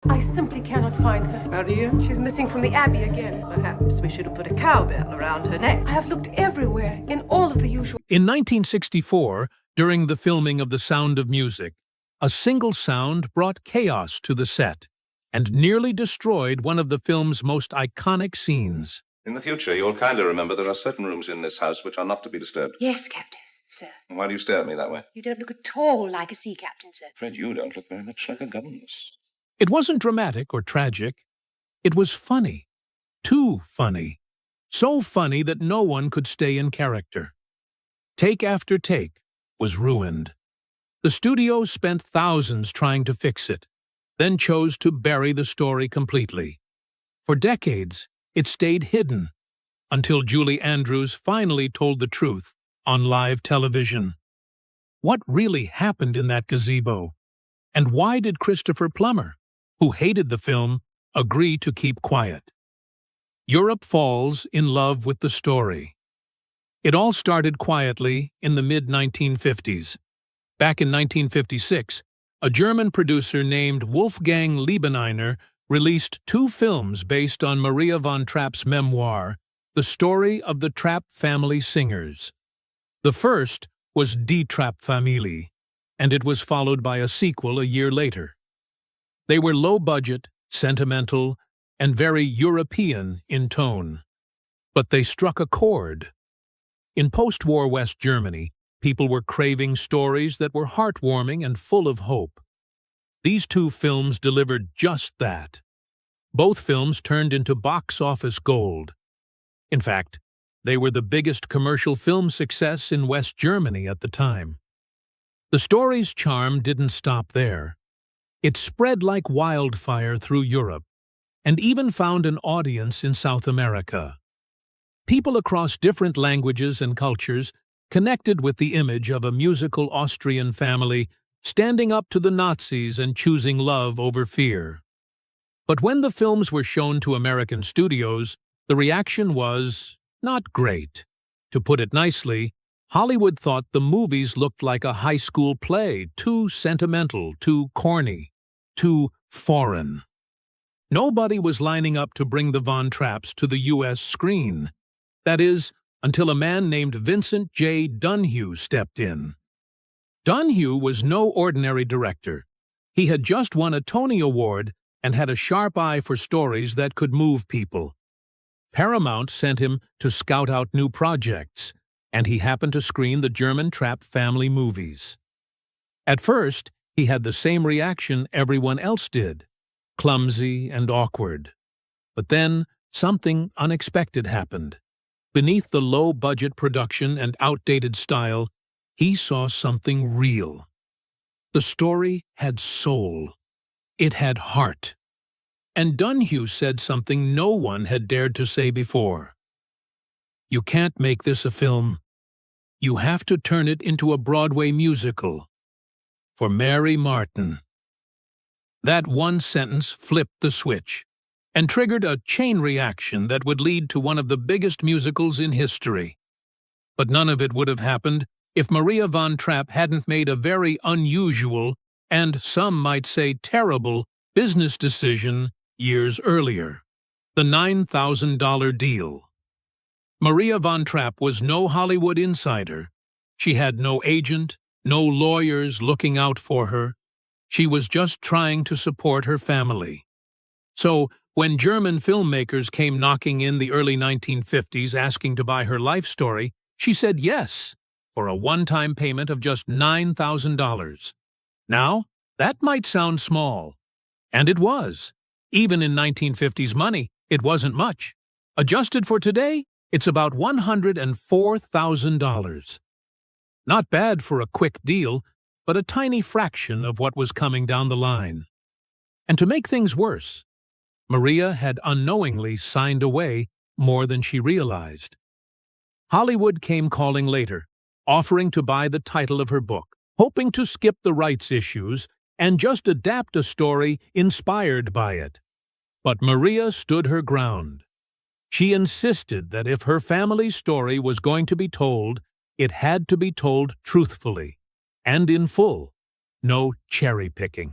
I simply cannot find her. Maria? She's missing from the Abbey again. Perhaps we should have put a cowbell around her neck. I have looked everywhere, in all of the usual... In 1964, during the filming of The Sound of Music, a single sound brought chaos to the set and nearly destroyed one of the film's most iconic scenes. In the future, you'll kindly remember there are certain rooms in this house which are not to be disturbed. Yes, Captain, sir. Why do you stare at me that way? You don't look at all like a sea captain, sir. Fred, you don't look very much like a governess. It wasn't dramatic or tragic. It was funny. Too funny. So funny that no one could stay in character. Take after take was ruined. The studio spent thousands trying to fix it, then chose to bury the story completely. For decades, it stayed hidden, until Julie Andrews finally told the truth on live television. What really happened in that gazebo? And why did Christopher Plummer, who hated the film, agree to keep quiet? Europe falls in love with the story. It all started quietly in the mid-1950s. Back in 1956, a German producer named Wolfgang Liebeneiner released 2 films based on Maria von Trapp's memoir, The Story of the Trapp Family Singers. The first was Die Trapp-Familie, and it was followed by a sequel a year later. They were low-budget, sentimental, and very European in tone. But they struck a chord. In post-war West Germany, people were craving stories that were heartwarming and full of hope. These 2 films delivered just that. Both films turned into box office gold. In fact, they were the biggest commercial film success in West Germany at the time. The story's charm didn't stop there. It spread like wildfire through Europe, and even found an audience in South America. People across different languages and cultures connected with the image of a musical Austrian family standing up to the Nazis and choosing love over fear. But when the films were shown to American studios, the reaction was not great. To put it nicely, Hollywood thought the movies looked like a high school play, too sentimental, too corny, too foreign. Nobody was lining up to bring the Von Trapps to the U.S. screen. That is, until a man named Vincent J. Dunhue stepped in. Dunhue was no ordinary director. He had just won a Tony Award and had a sharp eye for stories that could move people. Paramount sent him to scout out new projects, and he happened to screen the German Trapp family movies. At first, he had the same reaction everyone else did, clumsy and awkward. But then, something unexpected happened. Beneath the low-budget production and outdated style, he saw something real. The story had soul. It had heart. And Dunhue said something no one had dared to say before. You can't make this a film. You have to turn it into a Broadway musical. For Mary Martin. That one sentence flipped the switch and triggered a chain reaction that would lead to one of the biggest musicals in history. But none of it would have happened if Maria von Trapp hadn't made a very unusual, and some might say terrible, business decision years earlier. The $9,000 deal. Maria von Trapp was no Hollywood insider. She had no agent, no lawyers looking out for her. She was just trying to support her family. So, when German filmmakers came knocking in the early 1950s asking to buy her life story, she said yes, for a one-time payment of just $9,000. Now, that might sound small. And it was. Even in 1950s money, it wasn't much. Adjusted for today, it's about $104,000. Not bad for a quick deal, but a tiny fraction of what was coming down the line. And to make things worse, Maria had unknowingly signed away more than she realized. Hollywood came calling later, offering to buy the title of her book, hoping to skip the rights issues and just adapt a story inspired by it. But Maria stood her ground. She insisted that if her family's story was going to be told, it had to be told truthfully and in full, no cherry-picking.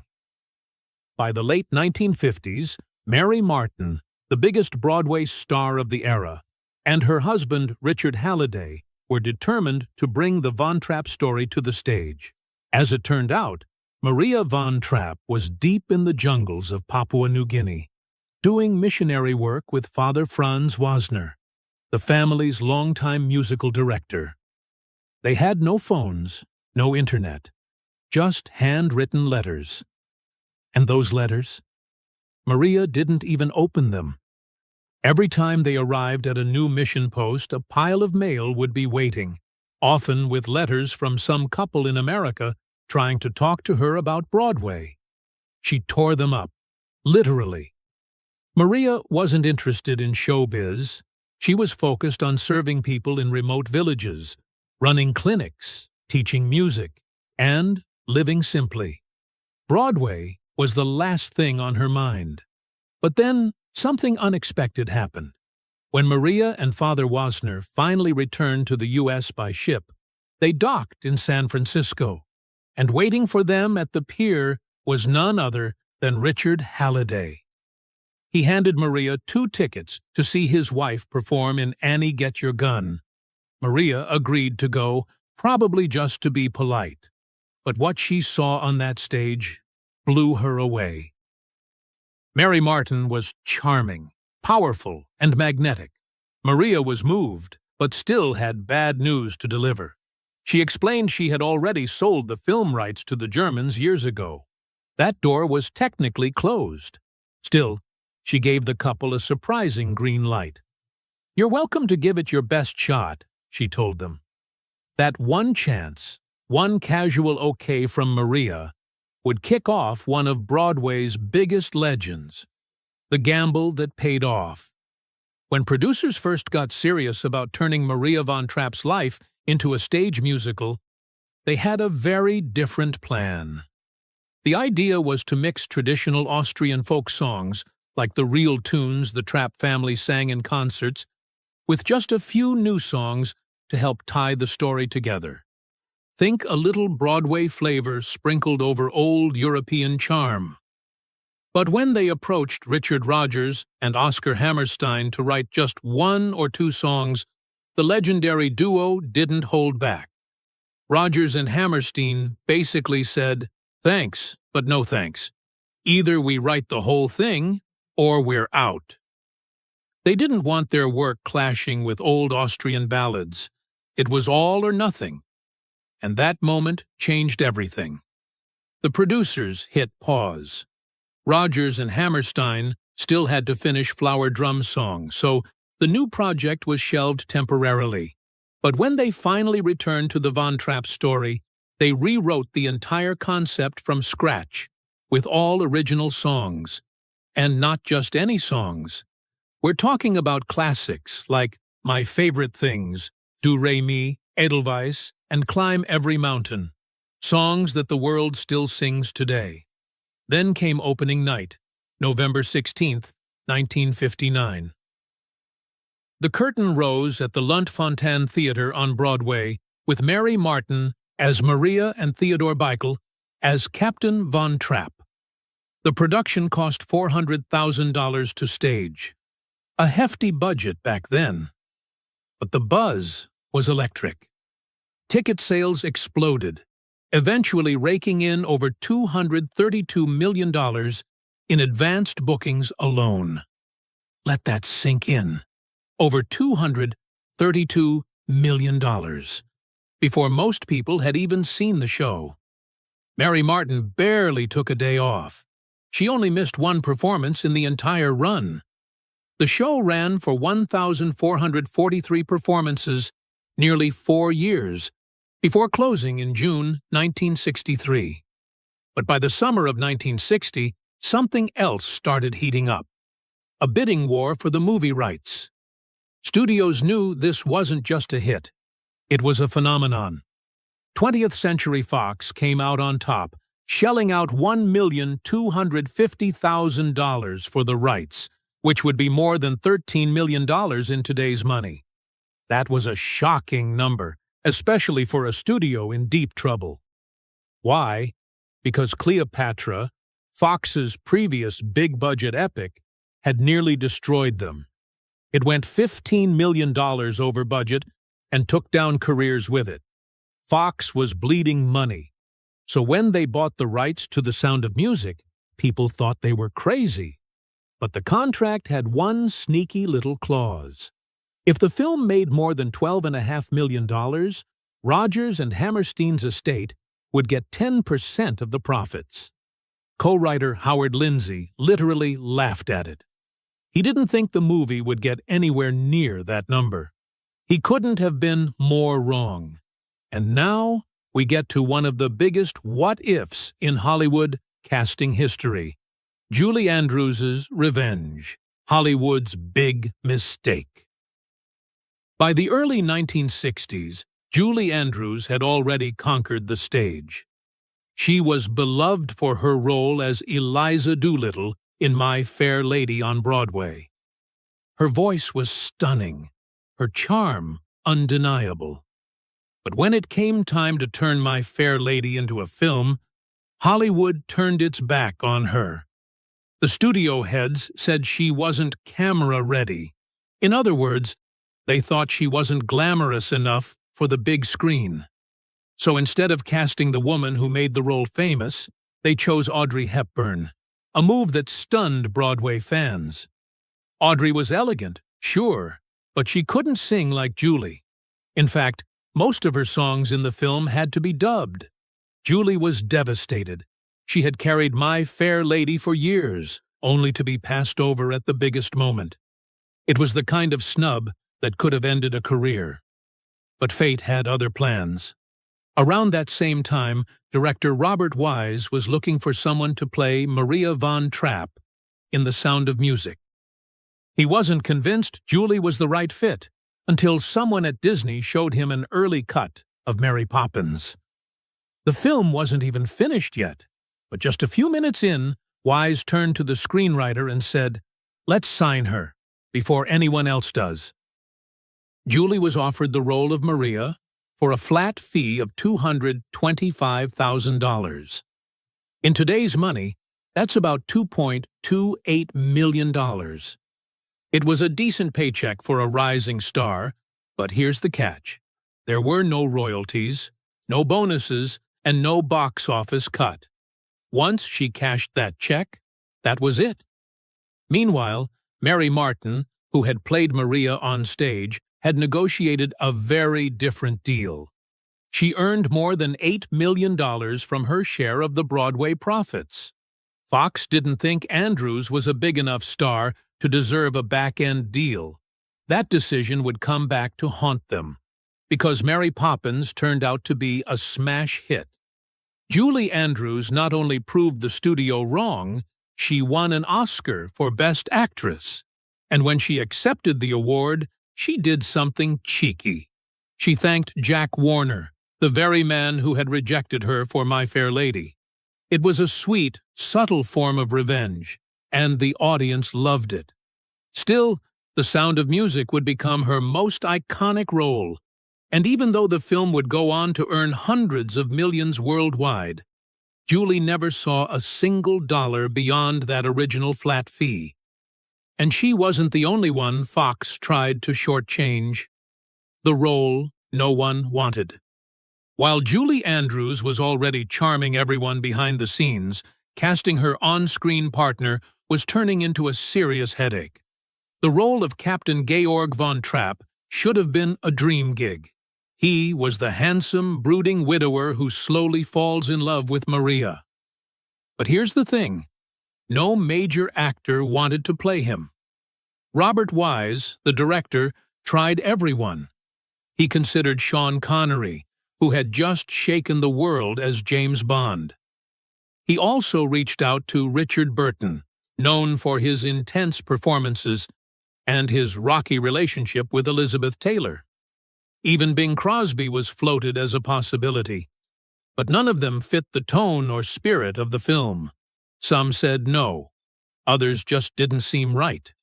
By the late 1950s, Mary Martin, the biggest Broadway star of the era, and her husband, Richard Halliday, were determined to bring the Von Trapp story to the stage. As it turned out, Maria Von Trapp was deep in the jungles of Papua New Guinea, doing missionary work with Father Franz Wasner, the family's longtime musical director. They had no phones, no internet, just handwritten letters. And those letters? Maria didn't even open them. Every time they arrived at a new mission post, a pile of mail would be waiting, often with letters from some couple in America trying to talk to her about Broadway. She tore them up, literally. Maria wasn't interested in showbiz. She was focused on serving people in remote villages, running clinics, teaching music, and living simply. Broadway was the last thing on her mind. But then something unexpected happened. When Maria and Father Wasner finally returned to the U.S. by ship, they docked in San Francisco, and waiting for them at the pier was none other than Richard Halliday. He handed Maria 2 tickets to see his wife perform in Annie Get Your Gun. Maria agreed to go, probably just to be polite. But what she saw on that stage blew her away. Mary Martin was charming, powerful, and magnetic. Maria was moved, but still had bad news to deliver. She explained she had already sold the film rights to the Germans years ago. That door was technically closed. Still, she gave the couple a surprising green light. "You're welcome to give it your best shot," she told them. That one chance, one casual okay from Maria, would kick off one of Broadway's biggest legends, the gamble that paid off. When producers first got serious about turning Maria Von Trapp's life into a stage musical, they had a very different plan. The idea was to mix traditional Austrian folk songs, like the real tunes the Trapp family sang in concerts, with just a few new songs to help tie the story together. Think a little Broadway flavor sprinkled over old European charm. But when they approached Richard Rodgers and Oscar Hammerstein to write just 1 or 2 songs, the legendary duo didn't hold back. Rodgers and Hammerstein basically said, "Thanks, but no thanks. Either we write the whole thing, or we're out." They didn't want their work clashing with old Austrian ballads. It was all or nothing. And that moment changed everything. The producers hit pause. Rodgers and Hammerstein still had to finish Flower Drum Song, so the new project was shelved temporarily. But when they finally returned to the Von Trapp story, they rewrote the entire concept from scratch, with all original songs. And not just any songs. We're talking about classics like My Favorite Things, Do Re Mi, Edelweiss, and Climb Every Mountain, songs that the world still sings today. Then came opening night, November 16th, 1959. The curtain rose at the Lunt-Fontanne Theater on Broadway with Mary Martin as Maria and Theodore Beichel as Captain Von Trapp. The production cost $400,000 to stage. A hefty budget back then. But the buzz was electric. Ticket sales exploded, eventually raking in over $232 million in advanced bookings alone. Let that sink in. Over $232 million, before most people had even seen the show. Mary Martin barely took a day off. She only missed 1 performance in the entire run. The show ran for 1,443 performances, nearly 4 years, before closing in June 1963. But by the summer of 1960, something else started heating up. A bidding war for the movie rights. Studios knew this wasn't just a hit. It was a phenomenon. 20th Century Fox came out on top, shelling out $1,250,000 for the rights, which would be more than $13 million in today's money. That was a shocking number, especially for a studio in deep trouble. Why? Because Cleopatra, Fox's previous big-budget epic had nearly destroyed them. It went $15 million over budget and took down careers with it. Fox was bleeding money, so when they bought the rights to The Sound of Music, people thought they were crazy. But the contract had one sneaky little clause. If the film made more than $12.5 million, Rodgers and Hammerstein's estate would get 10% of the profits. Co-writer Howard Lindsay literally laughed at it. He didn't think the movie would get anywhere near that number. He couldn't have been more wrong. And now we get to one of the biggest what-ifs in Hollywood casting history. Julie Andrews' Revenge, Hollywood's big mistake. By the early 1960s, Julie Andrews had already conquered the stage. She was beloved for her role as Eliza Doolittle in My Fair Lady on Broadway. Her voice was stunning, her charm undeniable. But when it came time to turn My Fair Lady into a film, Hollywood turned its back on her. The studio heads said she wasn't camera-ready. In other words, they thought she wasn't glamorous enough for the big screen. So instead of casting the woman who made the role famous, they chose Audrey Hepburn, a move that stunned Broadway fans. Audrey was elegant, sure, but she couldn't sing like Julie. In fact, most of her songs in the film had to be dubbed. Julie was devastated. She had carried My Fair Lady for years, only to be passed over at the biggest moment. It was the kind of snub that could have ended a career. But fate had other plans. Around that same time, director Robert Wise was looking for someone to play Maria von Trapp in The Sound of Music. He wasn't convinced Julie was the right fit until someone at Disney showed him an early cut of Mary Poppins. The film wasn't even finished yet, but just a few minutes in, Wise turned to the screenwriter and said, "Let's sign her, before anyone else does." Julie was offered the role of Maria for a flat fee of $225,000. In today's money, that's about $2.28 million. It was a decent paycheck for a rising star, but here's the catch. There were no royalties, no bonuses, and no box office cut. Once she cashed that check, that was it. Meanwhile, Mary Martin, who had played Maria on stage, had negotiated a very different deal. She earned more than $8 million from her share of the Broadway profits. Fox didn't think Andrews was a big enough star to deserve a back-end deal. That decision would come back to haunt them, because Mary Poppins turned out to be a smash hit. Julie Andrews not only proved the studio wrong, she won an Oscar for Best Actress. And when she accepted the award, she did something cheeky. She thanked Jack Warner, the very man who had rejected her for My Fair Lady. It was a sweet, subtle form of revenge, and the audience loved it. Still, The Sound of Music would become her most iconic role, and even though the film would go on to earn hundreds of millions worldwide, Julie never saw a single dollar beyond that original flat fee. And she wasn't the only one Fox tried to shortchange. The role no one wanted. While Julie Andrews was already charming everyone behind the scenes, casting her on-screen partner was turning into a serious headache. The role of Captain Georg von Trapp should have been a dream gig. He was the handsome, brooding widower who slowly falls in love with Maria. But here's the thing. No major actor wanted to play him. Robert Wise, the director, tried everyone. He considered Sean Connery, who had just shaken the world as James Bond. He also reached out to Richard Burton, known for his intense performances and his rocky relationship with Elizabeth Taylor. Even Bing Crosby was floated as a possibility, but none of them fit the tone or spirit of the film. Some said no, others just didn't seem right.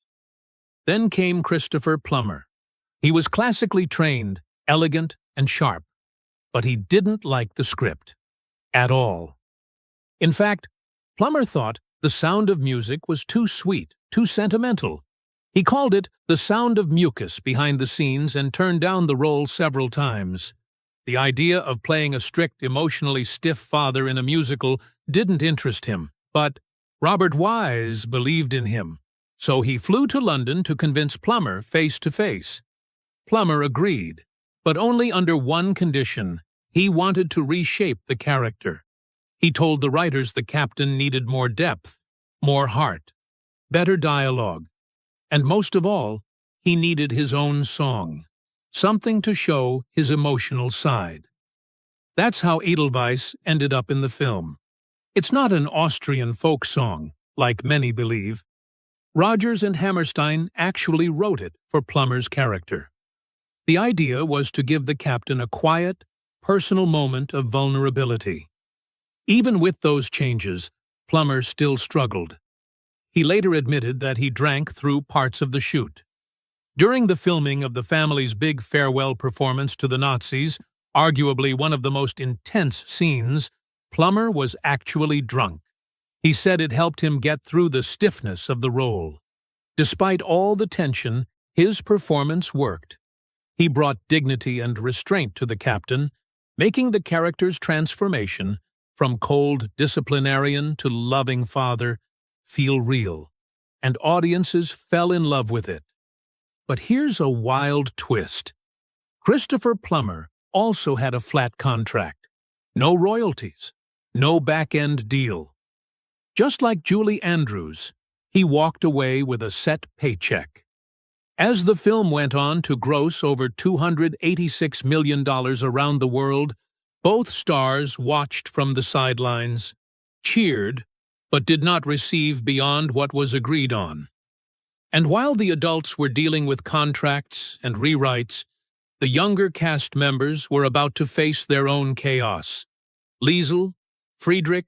Then came Christopher Plummer. He was classically trained, elegant, and sharp, but he didn't like the script. At all. In fact, Plummer thought the sound of music was too sweet, too sentimental. He called it the sound of mucus behind the scenes and turned down the role several times. The idea of playing a strict, emotionally stiff father in a musical didn't interest him, but Robert Wise believed in him, so he flew to London to convince Plummer face to face. Plummer agreed, but only under one condition. He wanted to reshape the character. He told the writers the captain needed more depth, more heart, better dialogue, and most of all, he needed his own song, something to show his emotional side. That's how Edelweiss ended up in the film. It's not an Austrian folk song, like many believe. Rodgers and Hammerstein actually wrote it for Plummer's character. The idea was to give the captain a quiet, personal moment of vulnerability. Even with those changes, Plummer still struggled. He later admitted that he drank through parts of the shoot. During the filming of the family's big farewell performance to the Nazis, arguably one of the most intense scenes, Plummer was actually drunk. He said it helped him get through the stiffness of the role. Despite all the tension, his performance worked. He brought dignity and restraint to the captain, making the character's transformation from cold disciplinarian to loving father feel real, and audiences fell in love with it. But here's a wild twist. Christopher Plummer also had a flat contract. No royalties, no back-end deal. Just like Julie Andrews, he walked away with a set paycheck. As the film went on to gross over $286 million around the world, both stars watched from the sidelines, cheered, but did not receive beyond what was agreed on. And while the adults were dealing with contracts and rewrites, the younger cast members were about to face their own chaos. Liesl, Friedrich,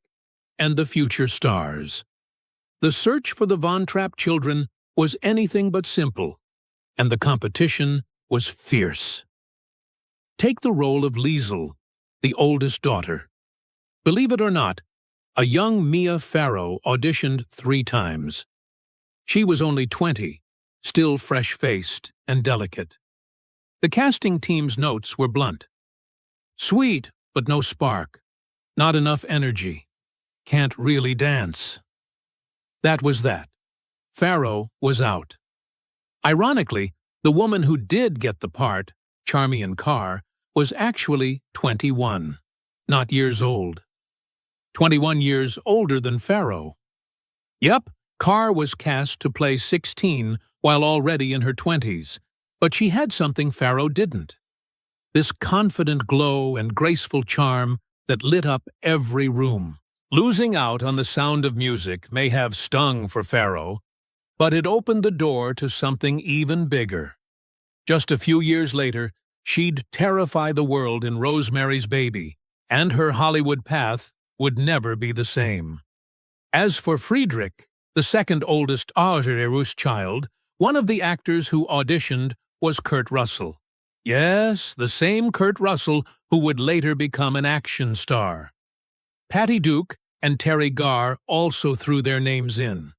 and the future stars. The search for the Von Trapp children was anything but simple, and the competition was fierce. Take the role of Liesl, the oldest daughter. Believe it or not, a young Mia Farrow auditioned 3 times. She was only 20, still fresh-faced and delicate. The casting team's notes were blunt. Sweet, but no spark. Not enough energy. Can't really dance. That was that. Farrow was out. Ironically, the woman who did get the part, Charmian Carr, was actually 21, not years old. 21 years older than Farrow. Yep, Carr was cast to play 16 while already in her 20s, but she had something Farrow didn't. This confident glow and graceful charm that lit up every room. Losing out on the sound of music may have stung for Farrow, but it opened the door to something even bigger. Just a few years later, she'd terrify the world in Rosemary's Baby, and her Hollywood path would never be the same. As for Friedrich, the second oldest Arterus child, one of the actors who auditioned was Kurt Russell. Yes, the same Kurt Russell who would later become an action star. Patty Duke and Terry Garr also threw their names in.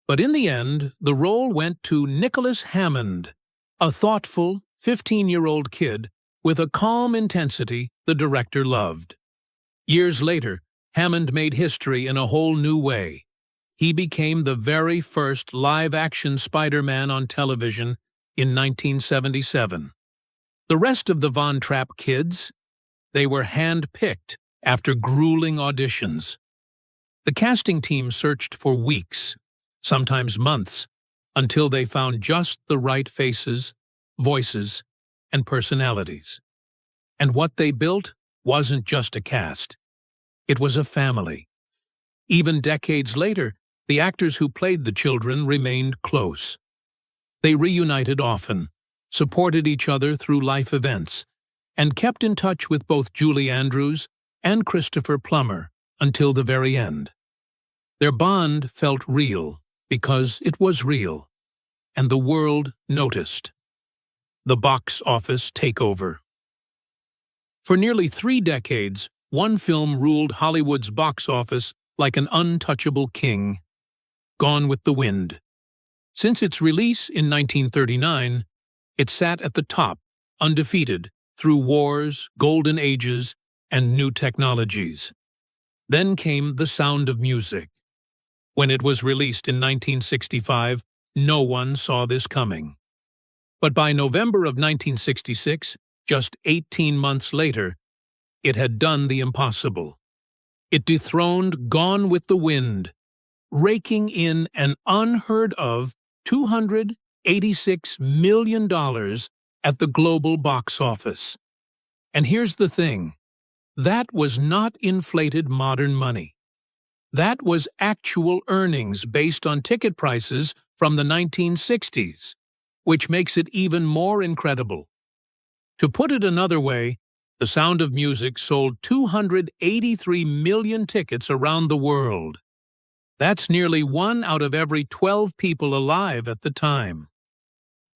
But in the end, the role went to Nicholas Hammond, a thoughtful, 15-year-old kid with a calm intensity the director loved. Years later, Hammond made history in a whole new way. He became the very first live-action Spider-Man on television in 1977. The rest of the Von Trapp kids, they were hand-picked after grueling auditions. The casting team searched for weeks, sometimes months, until they found just the right faces, voices, and personalities. And what they built wasn't just a cast. It was a family. Even decades later, the actors who played the children remained close. They reunited often, supported each other through life events, and kept in touch with both Julie Andrews and Christopher Plummer until the very end. Their bond felt real because it was real, and the world noticed. The box office takeover. For nearly 3 decades, one film ruled Hollywood's box office like an untouchable king. Gone with the Wind. Since its release in 1939, it sat at the top, undefeated, through wars, golden ages, and new technologies. Then came The Sound of Music. When it was released in 1965, no one saw this coming. But by November of 1966, just 18 months later, it had done the impossible. It dethroned Gone with the Wind, raking in an unheard-of $286 million at the global box office. And here's the thing. That was not inflated modern money. That was actual earnings based on ticket prices from the 1960s, which makes it even more incredible. To put it another way, The Sound of Music sold 283 million tickets around the world. That's nearly 1 out of every 12 people alive at the time.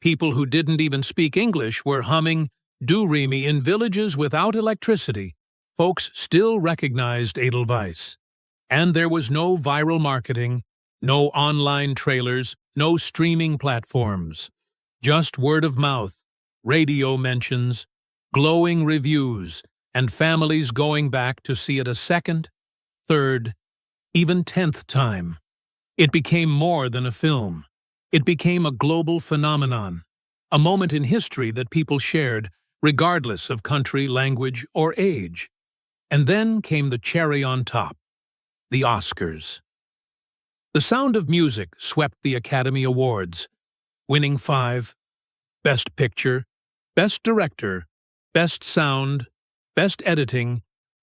People who didn't even speak English were humming Do-Re-Mi in villages without electricity. Folks still recognized Edelweiss. And there was no viral marketing, no online trailers, no streaming platforms. Just word of mouth, radio mentions, glowing reviews, and families going back to see it a second, third, even 10th time. It became more than a film. It became a global phenomenon, a moment in history that people shared, regardless of country, language, or age. And then came the cherry on top, the Oscars. The Sound of Music swept the Academy Awards, winning 5: Best Picture, Best Director, Best Sound, Best Editing,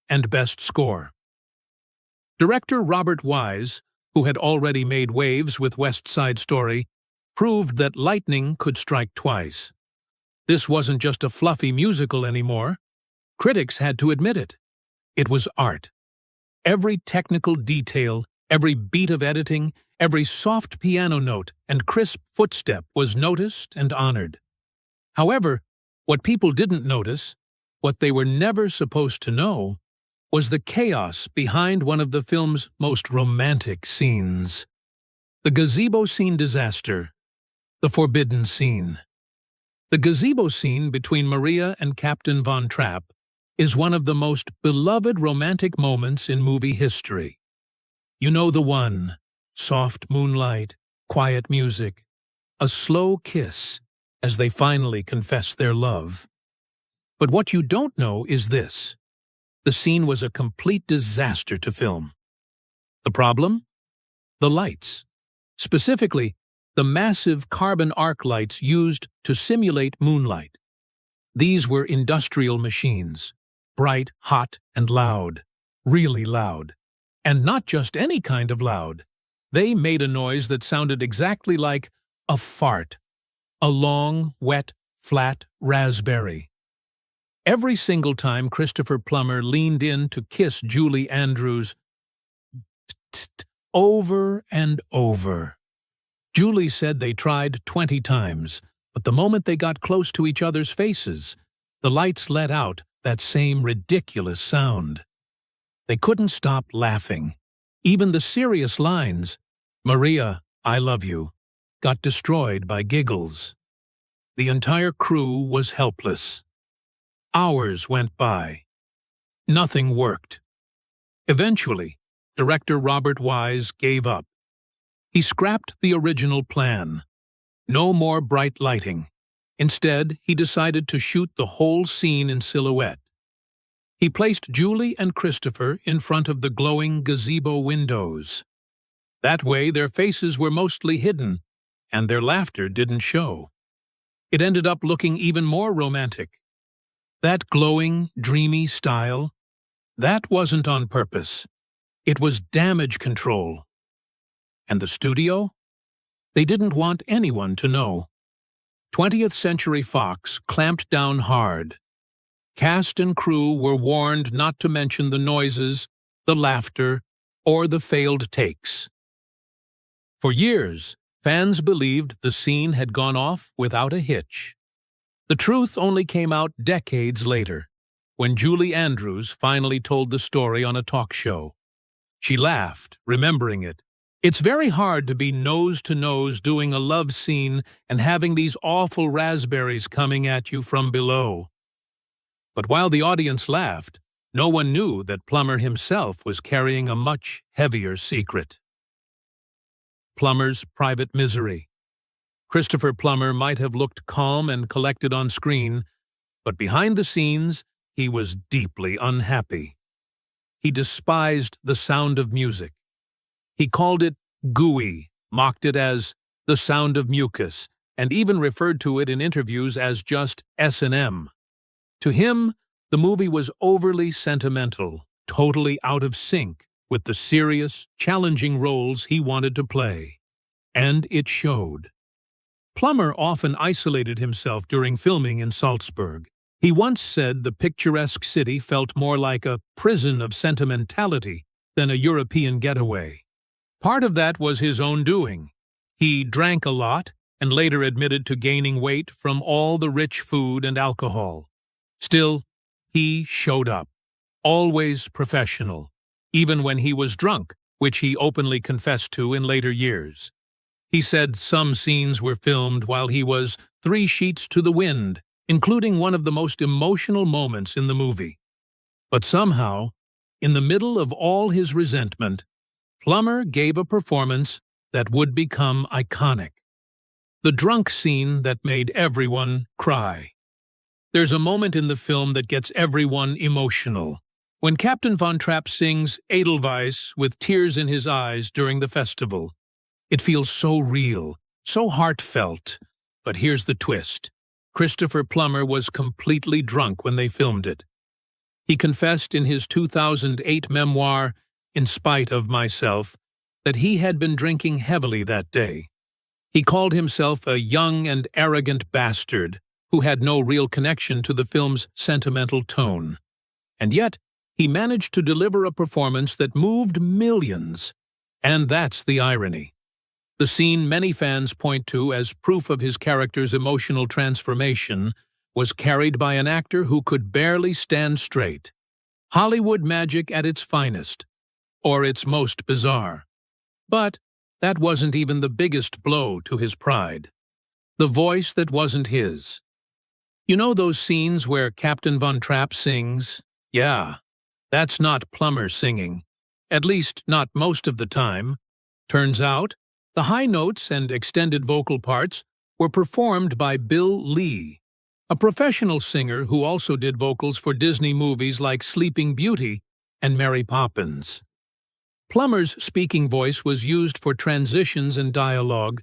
and Best Score. Director Robert Wise, who had already made waves with West Side Story, proved that lightning could strike twice. This wasn't just a fluffy musical anymore. Critics had to admit it. It was art. Every technical detail, every beat of editing, every soft piano note and crisp footstep was noticed and honored. However, what people didn't notice, what they were never supposed to know, was the chaos behind one of the film's most romantic scenes. The gazebo scene disaster, the forbidden scene. The gazebo scene between Maria and Captain Von Trapp is one of the most beloved romantic moments in movie history. You know the one: soft moonlight, quiet music, a slow kiss as they finally confess their love. But what you don't know is this: the scene was a complete disaster to film. The problem? The lights. Specifically, the massive carbon arc lights used to simulate moonlight. These were industrial machines, bright, hot, and loud, really loud. And not just any kind of loud. They made a noise that sounded exactly like a fart, a long, wet, flat raspberry. Every single time Christopher Plummer leaned in to kiss Julie Andrews, over and over. Julie said they tried 20 times, but the moment they got close to each other's faces, the lights let out that same ridiculous sound. They couldn't stop laughing. Even the serious lines, "Maria, I love you," got destroyed by giggles. The entire crew was helpless. Hours went by. Nothing worked. Eventually, director Robert Wise gave up. He scrapped the original plan. No more bright lighting. Instead, he decided to shoot the whole scene in silhouette. He placed Julie and Christopher in front of the glowing gazebo windows. That way, their faces were mostly hidden, and their laughter didn't show. It ended up looking even more romantic. That glowing, dreamy style, that wasn't on purpose. It was damage control. And the studio? They didn't want anyone to know. 20th Century Fox clamped down hard. Cast and crew were warned not to mention the noises, the laughter, or the failed takes. For years, fans believed the scene had gone off without a hitch. The truth only came out decades later, when Julie Andrews finally told the story on a talk show. She laughed, remembering it, It's very hard to be nose to nose doing a love scene and having these awful raspberries coming at you from below. But while the audience laughed, no one knew that Plummer himself was carrying a much heavier secret. Plummer's private misery. Christopher Plummer might have looked calm and collected on screen, but behind the scenes, he was deeply unhappy. He despised the sound of music. He called it gooey, mocked it as the sound of mucus, and even referred to it in interviews as just S&M. To him, the movie was overly sentimental, totally out of sync with the serious, challenging roles he wanted to play. And it showed. Plummer often isolated himself during filming in Salzburg. He once said the picturesque city felt more like a prison of sentimentality than a European getaway. Part of that was his own doing. He drank a lot and later admitted to gaining weight from all the rich food and alcohol. Still, he showed up, always professional, even when he was drunk, which he openly confessed to in later years. He said some scenes were filmed while he was 3 sheets to the wind, including one of the most emotional moments in the movie. But somehow, in the middle of all his resentment, Plummer gave a performance that would become iconic. The drunk scene that made everyone cry. There's a moment in the film that gets everyone emotional. When Captain Von Trapp sings Edelweiss with tears in his eyes during the festival. It feels so real, so heartfelt. But here's the twist. Christopher Plummer was completely drunk when they filmed it. He confessed in his 2008 memoir, In Spite of Myself, that he had been drinking heavily that day. He called himself a young and arrogant bastard who had no real connection to the film's sentimental tone. And yet, he managed to deliver a performance that moved millions. And that's the irony. The scene many fans point to as proof of his character's emotional transformation was carried by an actor who could barely stand straight. Hollywood magic at its finest, or its most bizarre. But that wasn't even the biggest blow to his pride. The voice that wasn't his. You know those scenes where Captain Von Trapp sings? Yeah, that's not Plummer singing. At least not most of the time. Turns out, the high notes and extended vocal parts were performed by Bill Lee, a professional singer who also did vocals for Disney movies like Sleeping Beauty and Mary Poppins. Plummer's speaking voice was used for transitions and dialogue,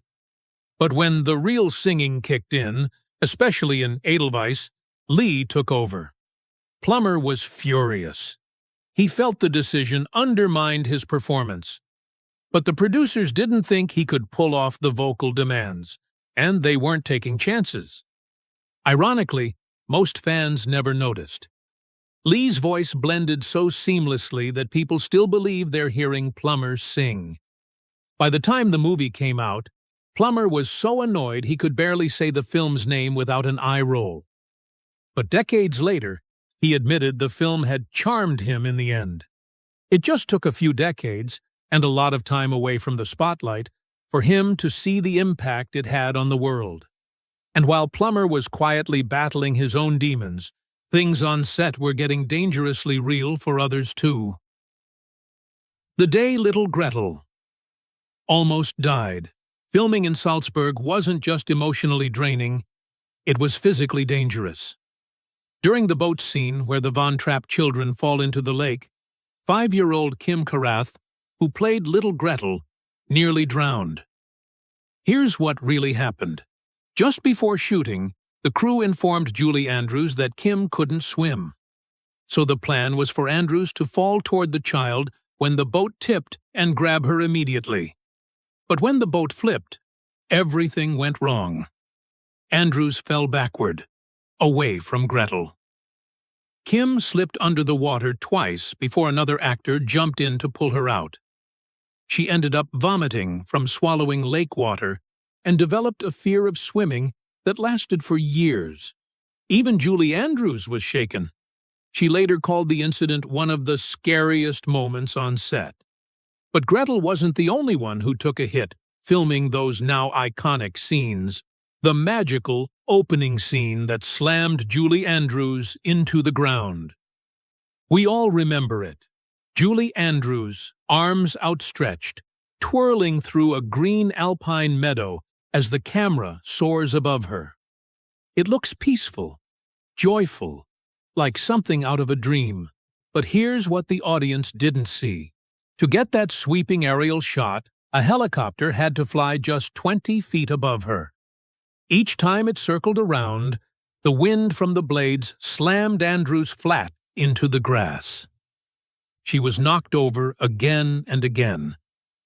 but when the real singing kicked in, especially in Edelweiss, Lee took over. Plummer was furious. He felt the decision undermined his performance. But the producers didn't think he could pull off the vocal demands, and they weren't taking chances. Ironically, most fans never noticed. Lee's voice blended so seamlessly that people still believe they're hearing Plummer sing. By the time the movie came out, Plummer was so annoyed he could barely say the film's name without an eye roll. But decades later, he admitted the film had charmed him in the end. It just took a few decades, and a lot of time away from the spotlight, for him to see the impact it had on the world. And while Plummer was quietly battling his own demons, things on set were getting dangerously real for others too. The day little Gretel almost died. Filming in Salzburg wasn't just emotionally draining, it was physically dangerous. During the boat scene where the Von Trapp children fall into the lake, 5-year-old Kim Karath, who played little Gretel, nearly drowned. Here's what really happened. Just before shooting, the crew informed Julie Andrews that Kim couldn't swim. So the plan was for Andrews to fall toward the child when the boat tipped and grab her immediately. But when the boat flipped, everything went wrong. Andrews fell backward, away from Gretel. Kim slipped under the water twice before another actor jumped in to pull her out. She ended up vomiting from swallowing lake water and developed a fear of swimming that lasted for years. Even Julie Andrews was shaken. She later called the incident one of the scariest moments on set. But Gretel wasn't the only one who took a hit filming those now iconic scenes. The magical opening scene that slammed Julie Andrews into the ground. We all remember it. Julie Andrews, arms outstretched, twirling through a green alpine meadow as the camera soars above her. It looks peaceful, joyful, like something out of a dream. But here's what the audience didn't see. To get that sweeping aerial shot, a helicopter had to fly just 20 feet above her. Each time it circled around, the wind from the blades slammed Andrews flat into the grass. She was knocked over again and again,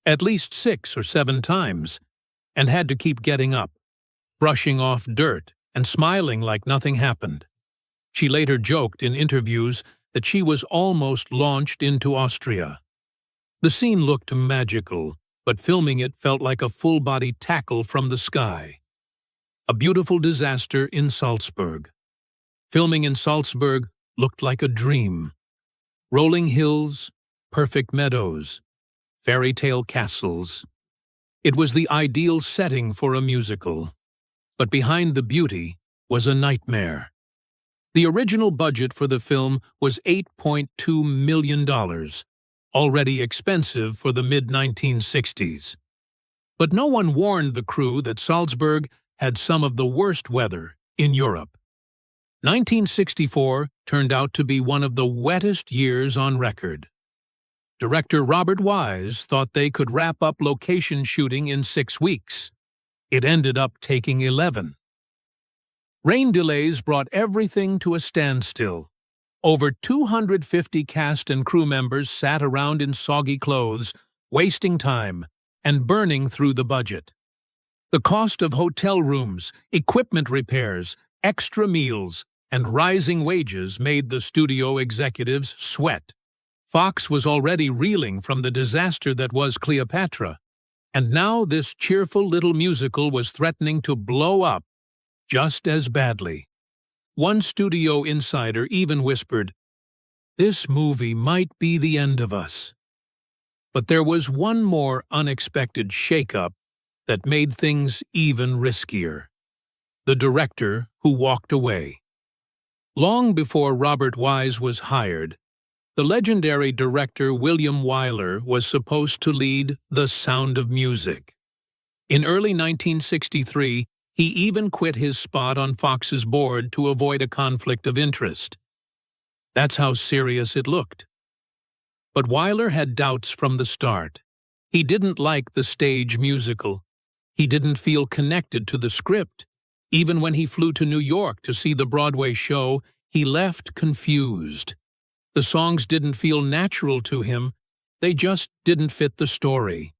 at least 6 or 7 times, and had to keep getting up, brushing off dirt and smiling like nothing happened. She later joked in interviews that she was almost launched into Austria. The scene looked magical, but filming it felt like a full-body tackle from the sky. A beautiful disaster in Salzburg. Filming in Salzburg looked like a dream. Rolling hills, perfect meadows, fairy tale castles. It was the ideal setting for a musical. But behind the beauty was a nightmare. The original budget for the film was $8.2 million, already expensive for the mid-1960s. But no one warned the crew that Salzburg had some of the worst weather in Europe. 1964 turned out to be one of the wettest years on record. Director Robert Wise thought they could wrap up location shooting in 6 weeks. It ended up taking 11. Rain delays brought everything to a standstill. Over 250 cast and crew members sat around in soggy clothes, wasting time and burning through the budget. The cost of hotel rooms, equipment repairs, extra meals, and rising wages made the studio executives sweat. Fox was already reeling from the disaster that was Cleopatra, and now this cheerful little musical was threatening to blow up just as badly. One studio insider even whispered, "This movie might be the end of us." But there was one more unexpected shakeup that made things even riskier. The director who walked away. Long before Robert Wise was hired, the legendary director William Wyler was supposed to lead The Sound of Music. In early 1963, he even quit his spot on Fox's board to avoid a conflict of interest. That's how serious it looked. But Wyler had doubts from the start. He didn't like the stage musical. He didn't feel connected to the script. Even when he flew to New York to see the Broadway show, he left confused. The songs didn't feel natural to him. They just didn't fit the story.